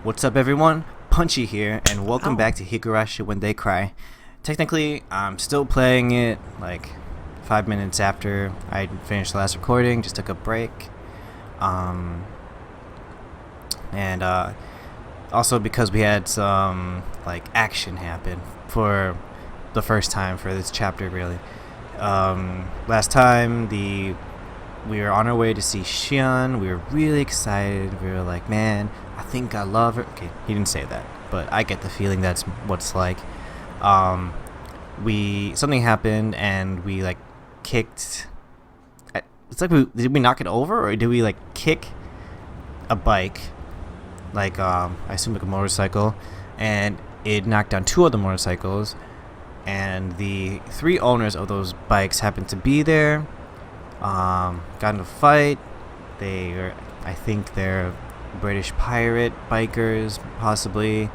What's up, everyone? Punchy here, and welcome back to Higurashi When They Cry. Technically, I'm still playing it like 5 minutes after I finished the last recording. Just took a break, and also because we had some like action happen for the first time for this chapter. Really, last time we were on our way to see Shion. We were really excited. We were like, man, I think I love her. Okay, he didn't say that, but I get the feeling that's what it's like. Something happened and we like kicked. It's like did we knock it over or did we like kick a bike? Like I assume like a motorcycle, and it knocked down 2 other motorcycles, and the 3 owners of those bikes happened to be there. Got in a fight. I think they're British pirate bikers, possibly.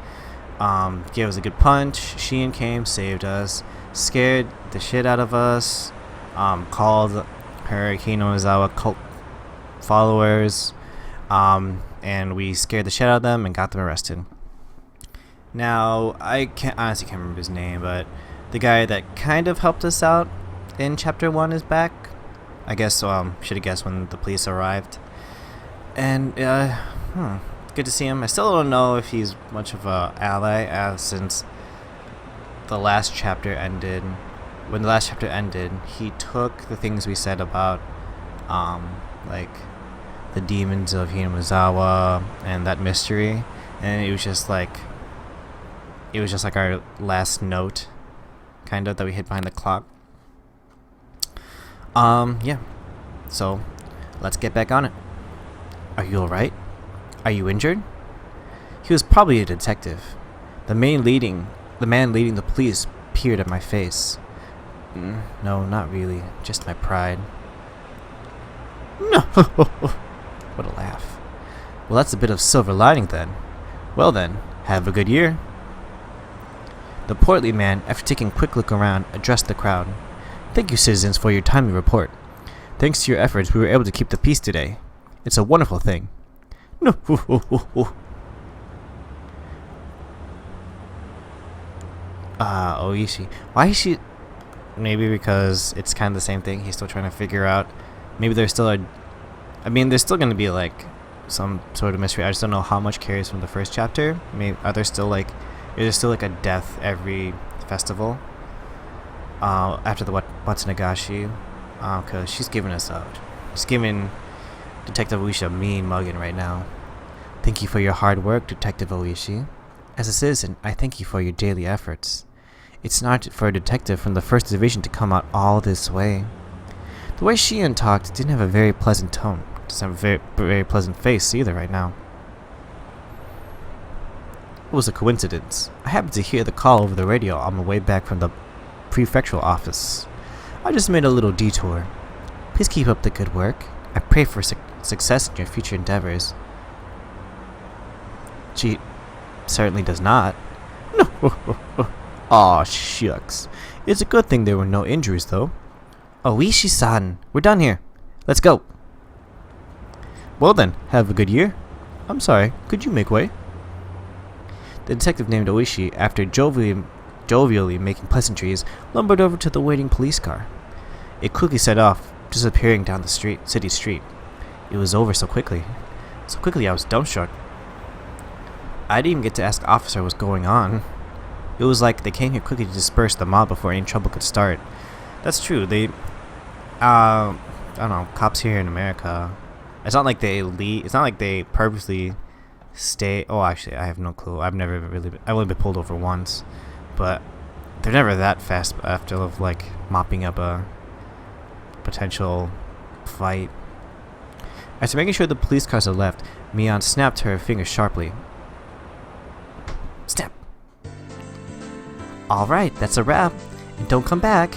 Gave us a good punch. Shion came, saved us, scared the shit out of us. Called her Hinozawa cult followers, and we scared the shit out of them and got them arrested. Now, I honestly can't remember his name, but the guy that kind of helped us out in chapter 1 is back. I guess should have guessed when the police arrived. And good to see him. I still don't know if he's much of a ally, since the last chapter ended. When the last chapter ended, he took the things we said about like the demons of Hinazawa and that mystery, and it was just like our last note, kind of, that we hid behind the clock. Yeah. So, let's get back on it. Are you alright? Are you injured? He was probably a detective. The man leading the police peered at my face. No, not really. Just my pride. No! What a laugh. Well, that's a bit of silver lining then. Well then, have a good year. The portly man, after taking a quick look around, addressed the crowd. Thank you, citizens, for your timely report. Thanks to your efforts, we were able to keep the peace today. It's a wonderful thing. No. Oishi. Why is she... Maybe because it's kind of the same thing. He's still trying to figure out. Maybe there's still there's still going to be like some sort of mystery. I just don't know how much carries from the first chapter. Maybe is there still like a death every festival? After the Watsunagashi, because she's giving us out. She's giving Detective Oishi a mean mugging right now. Thank you for your hard work, Detective Oishi. As a citizen, I thank you for your daily efforts. It's not for a detective from the 1st Division to come out all this way. The way Shion talked didn't have a very pleasant tone. Doesn't have a very, very pleasant face either right now. It was a coincidence. I happened to hear the call over the radio on my way back from the prefectural office. I just made a little detour. Please keep up the good work. I pray for success in your future endeavors. She certainly does not. No. Aw, shucks. It's a good thing there were no injuries, though. Oishi-san, we're done here. Let's go. Well then, have a good year. I'm sorry, could you make way? The detective named Oishi, after jovially making pleasantries, lumbered over to the waiting police car. It quickly set off, disappearing down the city street. It was over so quickly. So quickly I was dumbstruck. I didn't even get to ask the officer what's going on. It was like they came here quickly to disperse the mob before any trouble could start. That's true. I don't know, cops here in America, it's not like they leave. It's not like they purposely stay. Oh, actually, I have no clue. I've only been pulled over once, but they're never that fast after like mopping up a potential fight. After making sure the police cars had left, Mion snapped her finger sharply. Snap! Alright, that's a wrap. And don't come back.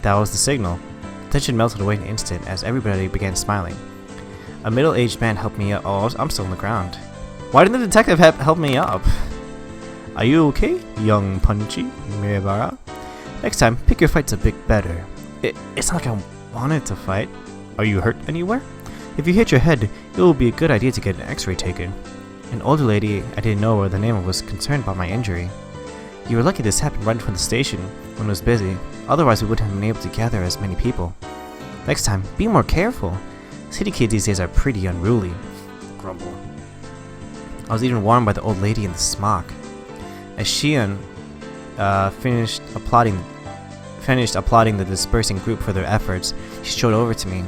That was the signal. The tension melted away in an instant as everybody began smiling. A middle-aged man helped me up. Oh, I'm still on the ground. Why didn't the detective help me up? Are you okay, young Punchy Mirabara? Next time, pick your fights a bit better. It's not like I wanted to fight. Are you hurt anywhere? If you hit your head, it will be a good idea to get an x-ray taken. An older lady I didn't know or the name of was concerned about my injury. You were lucky this happened right in front of the station when it was busy, otherwise we wouldn't have been able to gather as many people. Next time, be more careful. City kids these days are pretty unruly. Grumble. I was even warned by the old lady in the smock. As Shion finished applauding the dispersing group for their efforts, she strode over to me.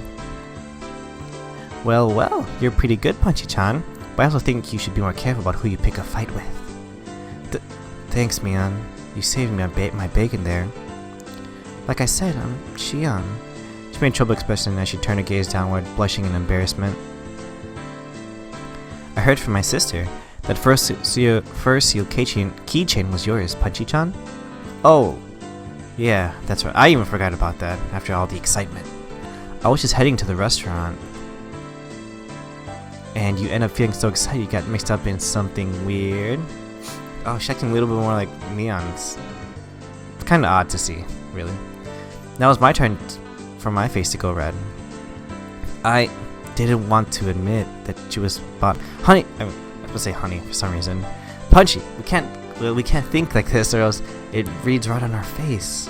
Well, you're pretty good, Punchy-chan, but I also think you should be more careful about who you pick a fight with. Thanks, Mion. You saved me my bacon there. Like I said, I'm Shion. She made a troubled expression as she turned her gaze downward, blushing in embarrassment. I heard from my sister that first seal keychain was yours, Punchy-chan? Oh, yeah, that's right. I even forgot about that after all the excitement. I was just heading to the restaurant, and you end up feeling so excited you got mixed up in something weird. Oh, she's acting a little bit more like Mion's. It's kind of odd to see, really. Now it's my turn for my face to go red. I didn't want to admit that she was honey. I was gonna say honey for some reason. Punchy, we can't think like this, or else it reads right on our face.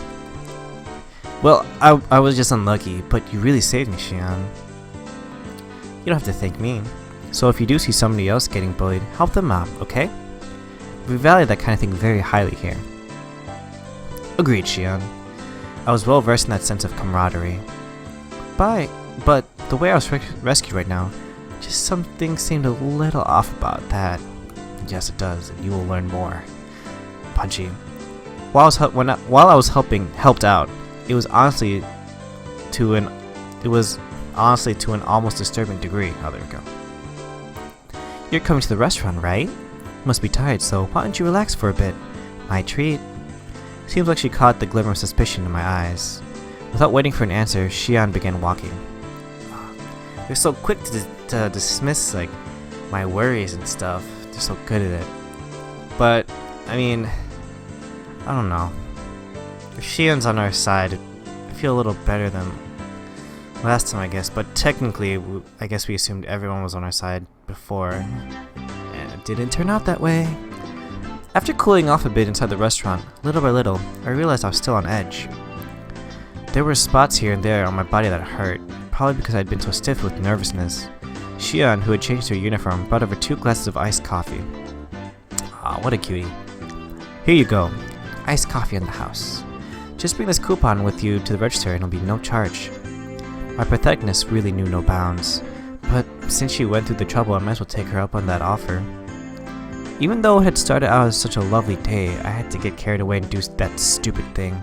Well, I was just unlucky, but you really saved me, Shion. You don't have to thank me. So if you do see somebody else getting bullied, help them out, okay? We value that kind of thing very highly here. Agreed, Shion. I was well versed in that sense of camaraderie. But the way I was rescued right now, just something seemed a little off about that. Yes, it does, and you will learn more. Punchy. While I was helped out, it was honestly to an almost disturbing degree. Oh, there we go. You're coming to the restaurant, right? You must be tired, so why don't you relax for a bit? My treat. Seems like she caught the glimmer of suspicion in my eyes. Without waiting for an answer, Shion began walking. They're so quick to dismiss like my worries and stuff. They're so good at it. But I mean, I don't know. If Shion's on our side, I feel a little better than last time, I guess. But technically, I guess we assumed everyone was on our side before, and it didn't turn out that way. After cooling off a bit inside the restaurant, little by little, I realized I was still on edge. There were spots here and there on my body that hurt, probably because I'd been so stiff with nervousness. Shion, who had changed her uniform, brought over 2 glasses of iced coffee. Aw, what a cutie. Here you go. Iced coffee in the house. Just bring this coupon with you to the register and it'll be no charge. My patheticness really knew no bounds, but since she went through the trouble, I might as well take her up on that offer. Even though it had started out as such a lovely day, I had to get carried away and do that stupid thing.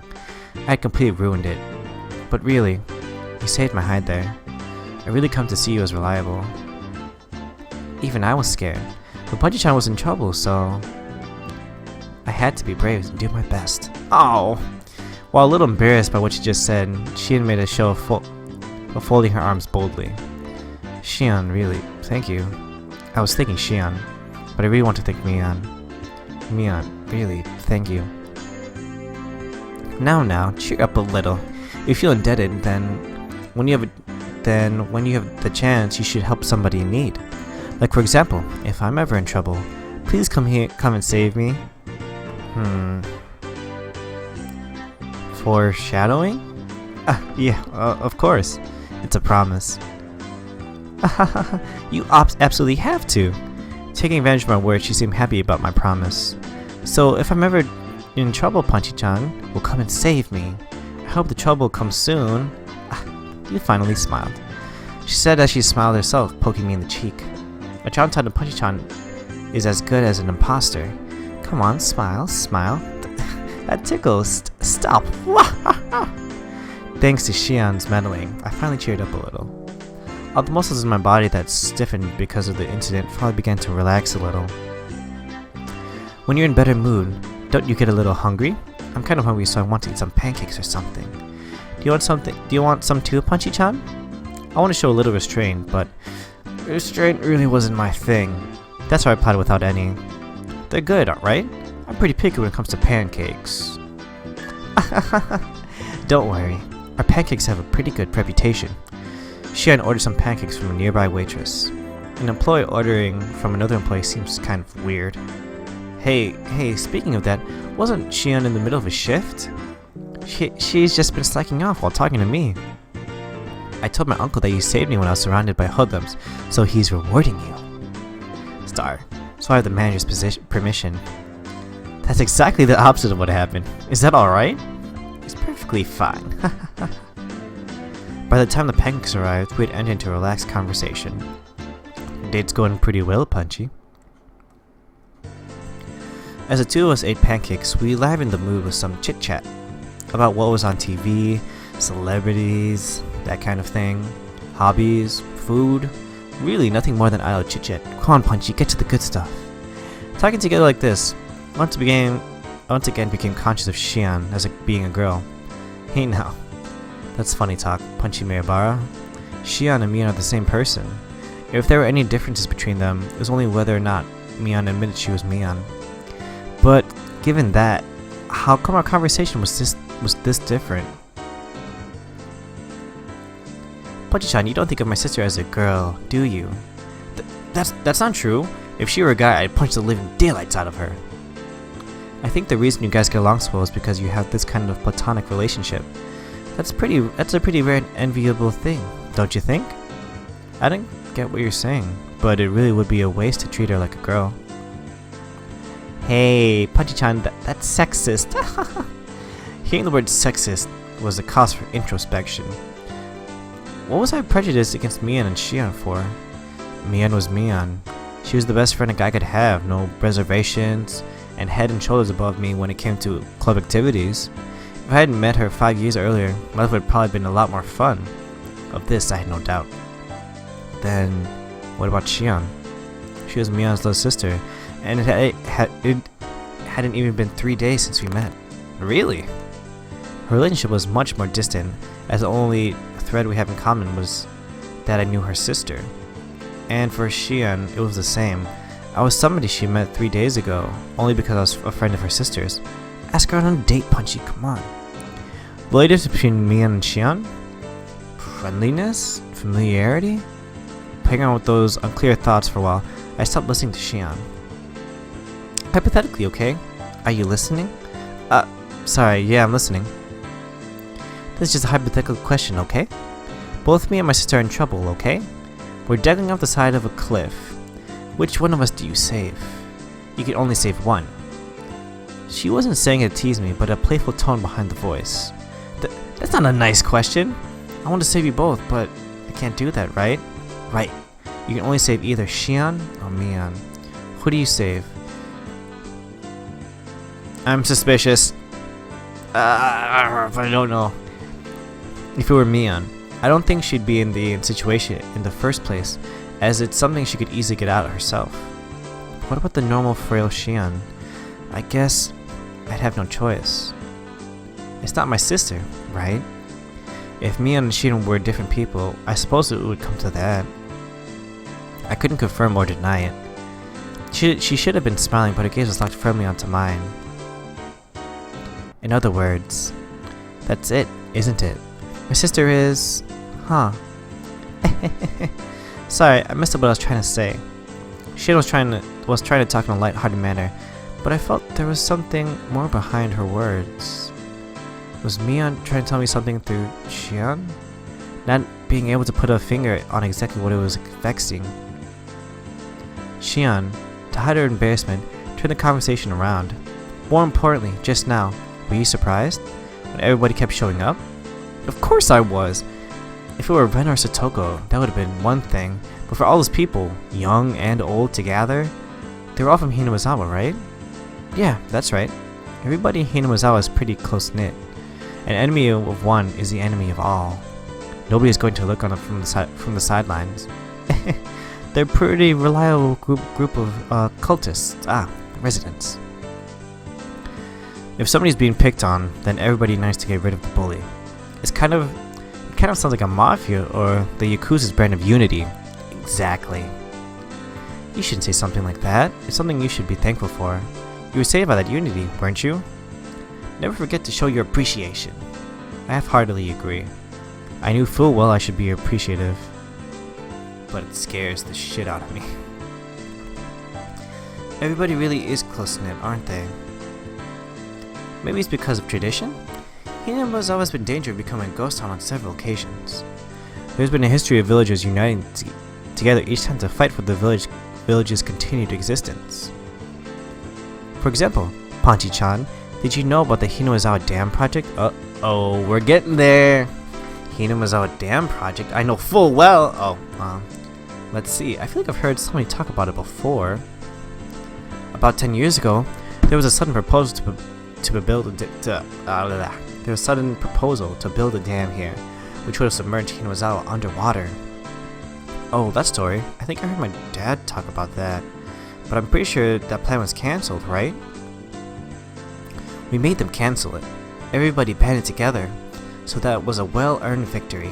I had completely ruined it. But really, you saved my hide there. I really come to see you as reliable. Even I was scared, but Punchy-chan was in trouble, so I had to be brave and do my best. Oh! While a little embarrassed by what she just said, Shion made a show of folding her arms boldly. Shion, really, thank you. I was thinking Shion, but I really want to thank Mion. Mion, really, thank you. Now, cheer up a little. If you feel indebted, then when you have the chance, you should help somebody in need. Like for example, if I'm ever in trouble, please come and save me. Foreshadowing? Yeah, of course. It's a promise. You absolutely have to. Taking advantage of my words, she seemed happy about my promise. So if I'm ever in trouble, Punchy-chan will come and save me. I hope the trouble comes soon. You finally smiled. She said as she smiled herself, poking me in the cheek. A charm-tied to Punchy-chan is as good as an imposter. Come on, smile. That tickles. Stop. Thanks to Shion's meddling, I finally cheered up a little. All the muscles in my body that stiffened because of the incident finally began to relax a little. When you're in better mood, don't you get a little hungry? I'm kind of hungry, so I want to eat some pancakes or something. Do you want some too, Punchy-chan? I want to show a little restraint, but restraint really wasn't my thing. That's why I replied without any. They're good, right? I'm pretty picky when it comes to pancakes. Don't worry, our pancakes have a pretty good reputation. Shion ordered some pancakes from a nearby waitress. An employee ordering from another employee seems kind of weird. Hey, speaking of that, wasn't Shion in the middle of a shift? She's just been slacking off while talking to me. I told my uncle that you saved me when I was surrounded by hoodlums, so he's rewarding you. Star, so I have the manager's permission. That's exactly the opposite of what happened. Is that alright? It's perfectly fine. By the time the pancakes arrived, we had entered into a relaxed conversation. The date's going pretty well, Punchy. As the two of us ate pancakes, we livened the mood with some chit-chat about what was on TV, celebrities, that kind of thing, hobbies, food, really nothing more than idle chit-chat. Come on, Punchy, get to the good stuff. Talking together like this, I once again became conscious of Shion as being a girl. Hey now, that's funny talk, Punchy Miyabara. Shion and Mion are the same person. If there were any differences between them, it was only whether or not Mion admitted she was Mion. But given that, how come our conversation was this different? Punchy-chan, you don't think of my sister as a girl, do you? That's not true. If she were a guy, I'd punch the living daylights out of her. I think the reason you guys get along so well is because you have this kind of platonic relationship. That's a pretty rare and enviable thing, don't you think? I don't get what you're saying, but it really would be a waste to treat her like a girl. Hey, Punchy-chan, that's sexist. Hearing the word sexist was a cause for introspection. What was I prejudiced against Mion and Shion for? Mion was Mion. She was the best friend a guy could have, no reservations, and head and shoulders above me when it came to club activities. If I hadn't met her 5 years earlier, my life would have probably been a lot more fun. Of this, I had no doubt. Then, what about Shion? She was Mion's little sister, and it hadn't even been 3 days since we met. Really? Her relationship was much more distant, as the only thread we have in common was that I knew her sister. And for Shion, it was the same. I was somebody she met 3 days ago, only because I was a friend of her sister's. Ask her out on a date, Punchy, come on. The only difference between Mion and Shion? Friendliness? Familiarity? Playing on with those unclear thoughts for a while, I stopped listening to Shion. Hypothetically, okay? Are you listening? Sorry, yeah, I'm listening. This is just a hypothetical question, okay? Both me and my sister are in trouble, okay? We're dangling off the side of a cliff. Which one of us do you save? You can only save one. She wasn't saying it to tease me, but a playful tone behind the voice. That's not a nice question. I want to save you both, but I can't do that, right? Right. You can only save either Shion or Mion. Who do you save? I'm suspicious. But I don't know. If it were Mion, I don't think she'd be in the situation in the first place, as it's something she could easily get out herself. What about the normal frail Shion? I guess I'd have no choice. It's not my sister, right? If Mion and Shion were different people, I suppose it would come to that. I couldn't confirm or deny it. She should have been smiling, but her gaze was locked firmly onto mine. In other words, that's it, isn't it? My sister is... Huh. Sorry, I missed up what I was trying to say. Shion was trying to talk in a light-hearted manner, but I felt there was something more behind her words. Was Mion trying to tell me something through Shion? Not being able to put a finger on exactly what it was vexing. Shion, to hide her embarrassment, turned the conversation around. More importantly, just now, were you surprised when everybody kept showing up? Of course I was! If it were Ren or Satoko, that would have been one thing, but for all those people, young and old together, they were all from Hinamizawa, right? Yeah, that's right. Everybody in Hinamizawa is pretty close-knit. An enemy of one is the enemy of all. Nobody is going to look on them from the sidelines. They're a pretty reliable group of cultists. Residents. If somebody's being picked on, then everybody knows to get rid of the bully. It kind of sounds like a mafia or the Yakuza's brand of unity. Exactly. You shouldn't say something like that. It's something you should be thankful for. You were saved by that unity, weren't you? Never forget to show your appreciation. I half-heartedly agree. I knew full well I should be appreciative. but it scares the shit out of me. Everybody really is close-knit, aren't they? Maybe it's because of tradition? Hinoma has always been in danger of becoming a ghost town on several occasions. There's been a history of villagers uniting together each time to fight for the village's continued existence. For example, Punchy-chan, did you know about the Hinomazawa Dam project? Uh-oh, we're getting there! Hinomazawa Dam project? I know full well! Let's see, I feel like I've heard somebody talk about it before. About 10 years ago, there was a sudden proposal to build a dam here, which would have submerged Hinomazawa underwater. Oh, that story. I think I heard my dad talk about that. But I'm pretty sure that plan was cancelled, right? We made them cancel it. Everybody banded together, so that was a well-earned victory.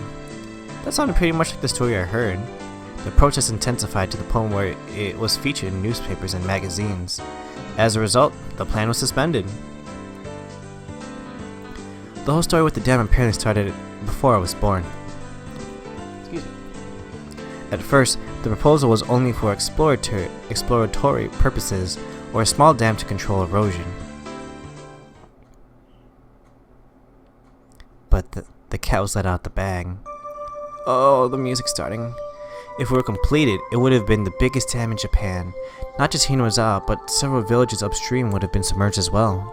That sounded pretty much like the story I heard. The protest intensified to the point where it was featured in newspapers and magazines. As a result, the plan was suspended. The whole story with the dam apparently started before I was born. Excuse me. At first, the proposal was only for exploratory purposes, or a small dam to control erosion. But the cat was let out the bag. Oh, the music's starting. If it were completed, it would have been the biggest dam in Japan. Not just Hinomazawa, but several villages upstream would have been submerged as well.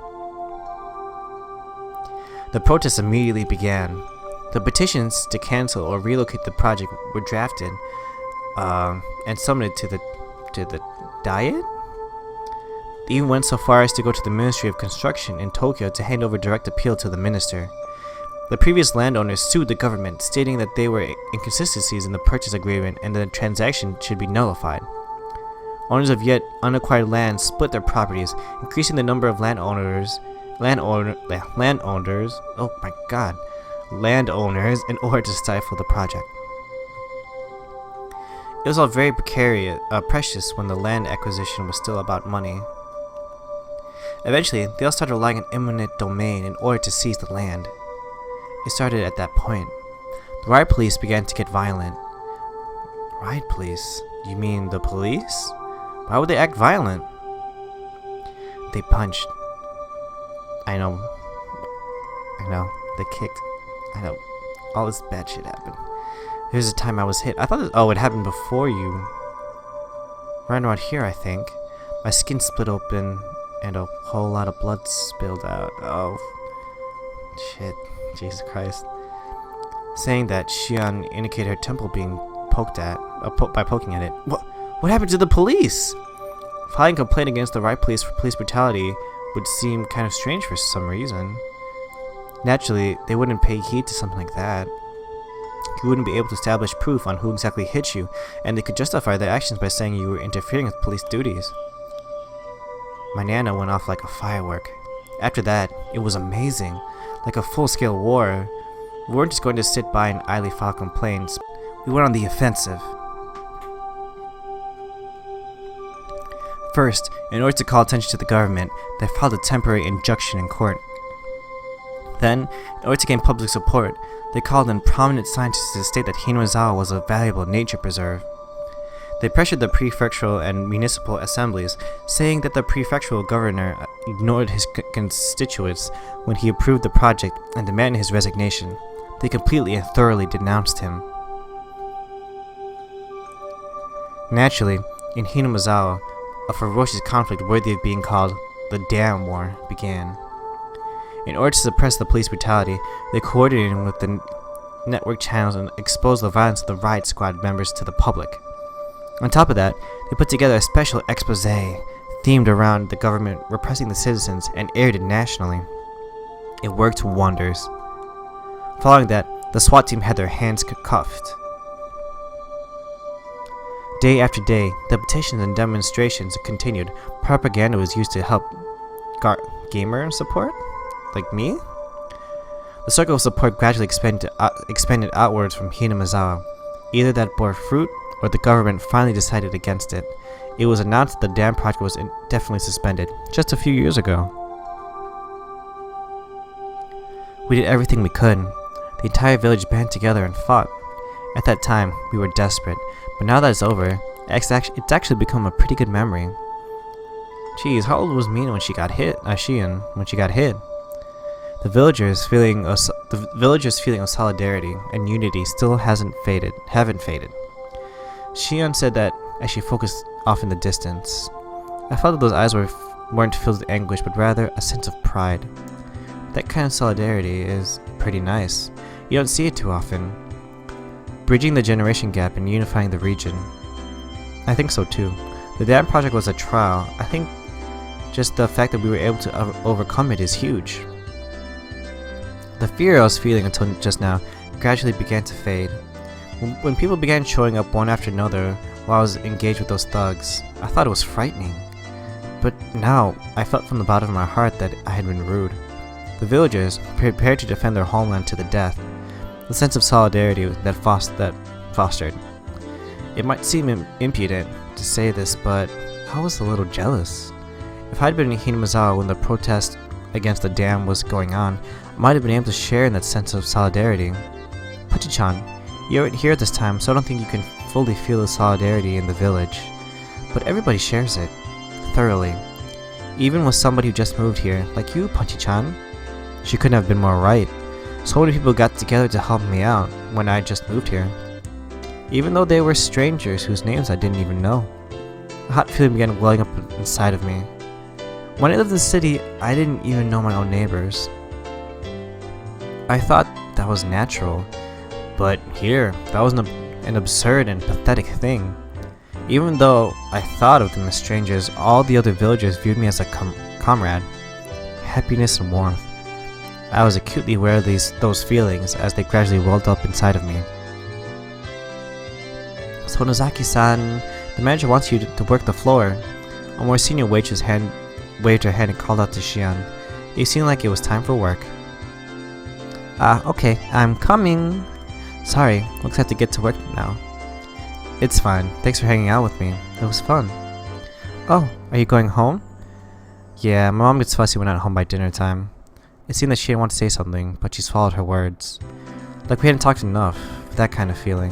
The protests immediately began. The petitions to cancel or relocate the project were drafted and submitted to the Diet? They even went so far as to go to the Ministry of Construction in Tokyo to hand over direct appeal to the minister. The previous landowners sued the government, stating that there were inconsistencies in the purchase agreement and the transaction should be nullified. Owners of yet unacquired land split their properties, increasing the number of landowners in order to stifle the project. It was all very precious when the land acquisition was still about money. Eventually, they all started relying on eminent domain in order to seize the land. It started at that point. The riot police began to get violent. Riot police? You mean the police? Why would they act violent? They punched. I know. They kicked. I know. All this bad shit happened. There's a time I was hit. I thought it happened before you. Right around here, I think. My skin split open and a whole lot of blood spilled out. Oh. Shit. Jesus Christ. Saying that Shion indicated her temple being poked at by poking at it. What happened to the police? Filing a complaint against the riot police for police brutality would seem kind of strange for some reason. Naturally, they wouldn't pay heed to something like that. You wouldn't be able to establish proof on who exactly hit you, and they could justify their actions by saying you were interfering with police duties. My nana went off like a firework. After that, it was amazing. Like a full-scale war. We weren't just going to sit by and idly file complaints. We went on the offensive. First, in order to call attention to the government, they filed a temporary injunction in court. Then, in order to gain public support, they called in prominent scientists to state that Hinomazawa was a valuable nature preserve. They pressured the prefectural and municipal assemblies, saying that the prefectural governor ignored his constituents when he approved the project and demanded his resignation. They completely and thoroughly denounced him. Naturally, in Hinomazawa, a ferocious conflict worthy of being called the Dam War began. In order to suppress the police brutality, they coordinated with the network channels and exposed the violence of the riot squad members to the public. On top of that, they put together a special expose themed around the government repressing the citizens and aired it nationally. It worked wonders. Following that, the SWAT team had their hands cuffed. Day after day, the petitions and demonstrations continued. Propaganda was used to help gamer support, like me. The circle of support gradually expanded outwards from Hinomazawa. Either that bore fruit, or the government finally decided against it. It was announced that the dam project was indefinitely suspended, just a few years ago. We did everything we could. The entire village banded together and fought. At that time, we were desperate, but But now that it's over, it's actually become a pretty good memory. Geez, how old was Mina when she got hit? Shion, when she got hit? The villagers' feeling of solidarity and unity still haven't faded. Shion said that as she focused off in the distance. I felt that those eyes weren't filled with anguish, but rather a sense of pride. That kind of solidarity is pretty nice. You don't see it too often. Bridging the generation gap and unifying the region. I think so too. The dam project was a trial. I think just the fact that we were able to overcome it is huge. The fear I was feeling until just now gradually began to fade. When people began showing up one after another while I was engaged with those thugs, I thought it was frightening. But now, I felt from the bottom of my heart that I had been rude. The villagers, prepared to defend their homeland to the death, the sense of solidarity that fostered. It might seem impudent to say this, but I was a little jealous. If I'd been in Hinamizawa when the protest against the dam was going on, I might have been able to share in that sense of solidarity. Punchy-chan, you aren't here this time, so I don't think you can fully feel the solidarity in the village. But everybody shares it, thoroughly. Even with somebody who just moved here, like you, Punchy-chan. She couldn't have been more right. So many people got together to help me out when I just moved here. Even though they were strangers whose names I didn't even know. A hot feeling began welling up inside of me. When I lived in the city, I didn't even know my own neighbors. I thought that was natural, but here, that was an absurd and pathetic thing. Even though I thought of them as strangers, all the other villagers viewed me as a comrade. Happiness and warmth. I was acutely aware of those feelings as they gradually welled up inside of me. So Nozaki-san, the manager wants you to work the floor. A more senior waitress waved her hand and called out to Shion. It seemed like it was time for work. Okay, I'm coming. Sorry, looks like I have to get to work now. It's fine, thanks for hanging out with me. It was fun. Oh, are you going home? Yeah, my mom gets fussy when I'm home by dinner time. It seemed that she didn't want to say something, but she swallowed her words. Like we hadn't talked enough, that kind of feeling.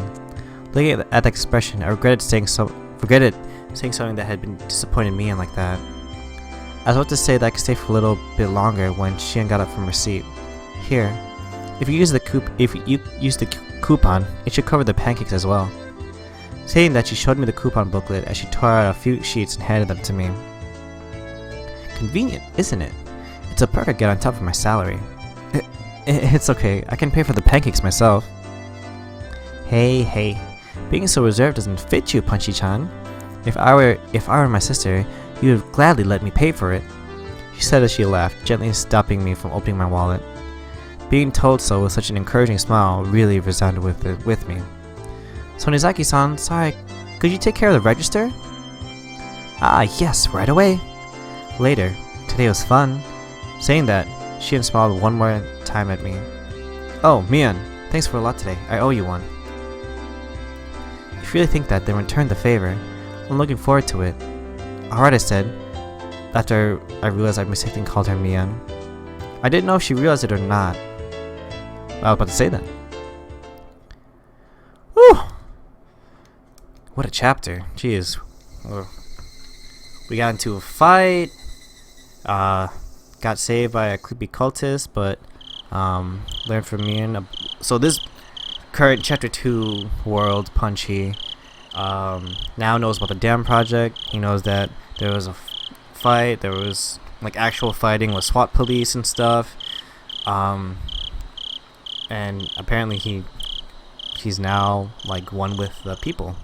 Looking at that expression, I regretted saying something that had been disappointed me and like that. I was about to say that I could stay for a little bit longer when Shion got up from her seat. Here, if you use the coupon, it should cover the pancakes as well. Saying that, she showed me the coupon booklet as she tore out a few sheets and handed them to me. Convenient, isn't it? It's a perfect get on top of my salary. It's okay, I can pay for the pancakes myself. Hey, being so reserved doesn't fit you, Punchy-chan. If I were my sister, you would gladly let me pay for it. She said as she laughed, gently stopping me from opening my wallet. Being told so with such an encouraging smile really resounded with me. So Nozaki-san, sorry, could you take care of the register? Yes, right away. Later, today was fun. Saying that, Shion smiled one more time at me. Oh, Mian, thanks for a lot today. I owe you one. If you really think that, then return the favor. I'm looking forward to it. Alright, I said, after I realized I mistakenly called her Mian. I didn't know if she realized it or not. I was about to say that. Whew! What a chapter. Jeez. We got into a fight. Got saved by a creepy cultist, but learned from Mian. So this current chapter 2 world, Punchy, now knows about the dam project. He knows that there was a fight. There was like actual fighting with SWAT police and stuff. And apparently he's now like one with the people,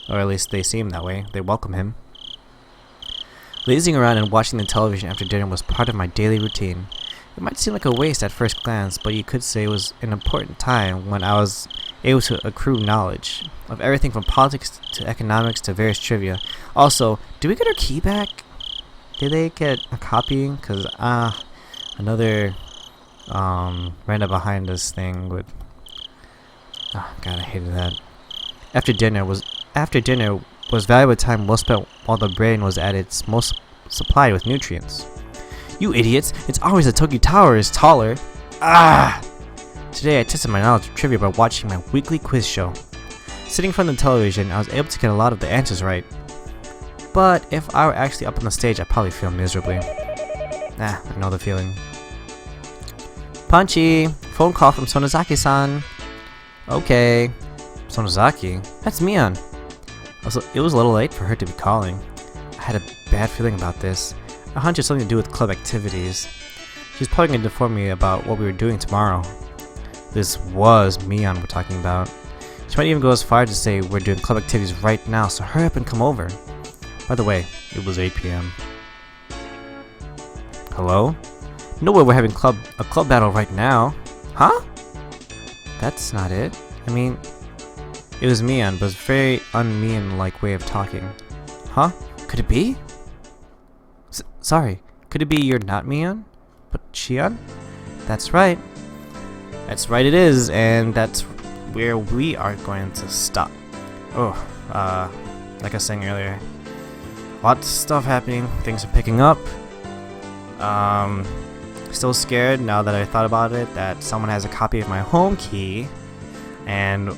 or at least they seem that way. They welcome him. Lazing around and watching the television after dinner was part of my daily routine. It might seem like a waste at first glance, but you could say it was an important time when I was able to accrue knowledge of everything from politics to economics to various trivia. Also, did we get our key back? Did they get a copy? Because another random behind us thing would. Oh god, I hated that. After dinner was valuable time well spent while the brain was at its most supplied with nutrients. You idiots! It's always the Tokyo Tower is taller. Today I tested my knowledge of trivia by watching my weekly quiz show. Sitting in front of the television, I was able to get a lot of the answers right. But if I were actually up on the stage, I'd probably feel miserably. I know the feeling. Punchy! Phone call from Sonozaki-san. Okay. Sonozaki? That's Mion. Also, it was a little late for her to be calling. I had a bad feeling about this. A hunch had something to do with club activities. She was probably going to inform me about what we were doing tomorrow. This was Mion we're talking about. She might even go as far as to say we're doing club activities right now, so hurry up and come over. By the way, it was 8 p.m. Hello? No way we're having a club battle right now. Huh? That's not it. I mean, it was Mion, but it's a very un-Mion-like way of talking. Huh? Could it be? Sorry, could it be you're not Mion? But Shion? That's right. That's right it is, and that's where we are going to stop. Oh, like I was saying earlier, lots of stuff happening, things are picking up. Still scared now that I thought about it that someone has a copy of my home key and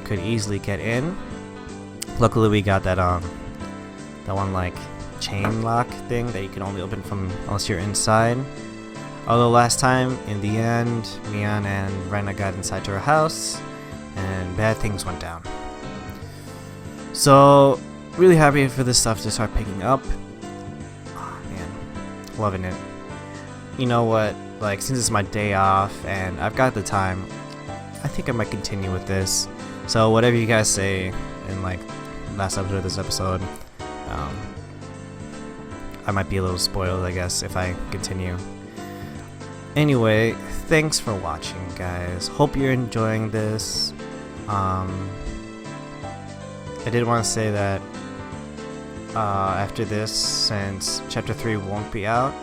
could easily get in. Luckily we got that one like chain lock thing that you can only open from unless you're inside. Although last time, in the end, Mion and Rena got inside to her house, and bad things went down. So, really happy for this stuff to start picking up. Oh, man, loving it. You know what, like, since it's my day off, and I've got the time, I think I might continue with this. So, whatever you guys say in, like, last episode of this episode, I might be a little spoiled, I guess, if I continue. Anyway, thanks for watching, guys. Hope you're enjoying this. I did want to say that after this, since Chapter 3 won't be out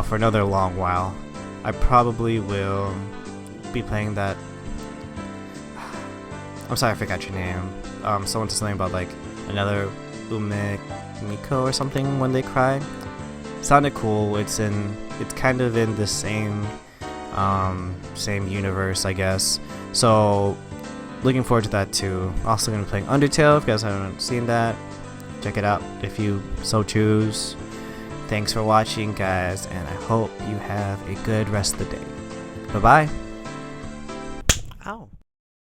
for another long while, I probably will be playing that. I'm sorry, I forgot your name. Someone said something about like another Miko or something when they cry. Sounded cool. It's kind of in the same universe, I guess. So looking forward to that too. Also gonna be playing Undertale. If you guys haven't seen that, check it out if you so choose. Thanks for watching, guys, and I hope you have a good rest of the day. Bye bye.